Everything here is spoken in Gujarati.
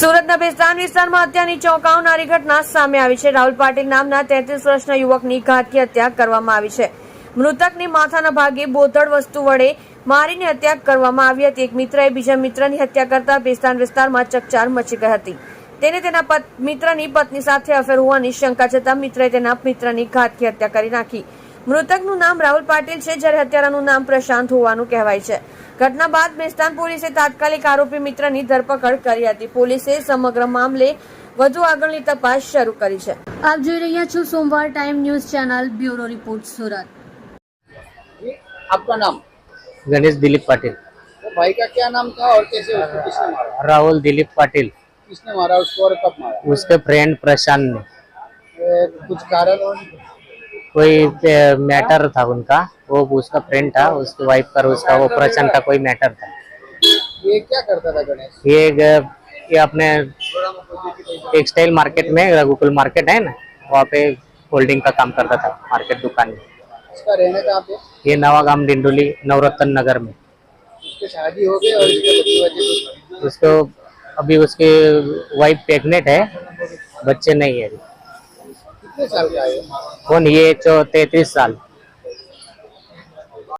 સુરતના ભેસ્તાન વિસ્તારમાં હત્યાની ચોંકાવનારી ઘટના સામે આવી છે। રાહુલ પાટીલ નામના 33 વર્ષના યુવકની ઘાતકી હત્યા કરવામાં આવી છે। મૃતકની માથાના ભાગે બોથડ વસ્તુ વડે મારીને હત્યા કરવામાં આવી હતી। એક મિત્રએ બીજા મિત્રની હત્યા કરતા ભેસ્તાન વિસ્તારમાં ચકચાર મચી ગઈ હતી। તેને તેના મિત્રની પત્ની સાથે અફેર હોવાની શંકા જતા મિત્રએ તેના મિત્રની ઘાતકી હત્યા કરી નાખી। મૃતકનું નામ રાહુલ પાટીલ છે, જ્યારે હત્યારાનું નામ પ્રશાંત હોવાનું કહેવાય છે। ઘટના બાદ ભેસ્તાન પોલીસે તાત્કાલિક આરોપી મિત્રની ધરપકડ કરી હતી। પોલીસે સમગ્ર મામલે વધુ આગળની તપાસ શરૂ કરી છે। આપ જોઈ રહ્યા છો સોમવાર time news channel, bureau report, Surat. आपका नाम? गणेश दिलीप पाटिल। तो भाई का क्या नाम था और कैसे उसको किसने मारा? राहुल दिलीप पाटिल। किसने मारा उसको और कब मारा? उसके फ्रेंड प्रशांत ने। कुछ कारण और कोई मैटर था उनका, वो उसका फ्रेंड था, उसकी वाइफ पर उसका वो प्रशांत का कोई मैटर था। ये क्या करता था गणेश? ये अपने टेक्सटाइल मार्केट में, रघुकुल मार्केट है ना, वहाँ पे होल्डिंग का काम करता था, मार्केट दुकान में। उसका रहने कहाँ पे? ये नवागाम डिंडोली नवरत्न नगर में। उसकी शादी हो गई और उसके बच्चे उसको अभी उसकी वाइफ प्रेग्नेंट है, बच्चे नहीं है। कितने साल का है? कौन? ये 33 साल।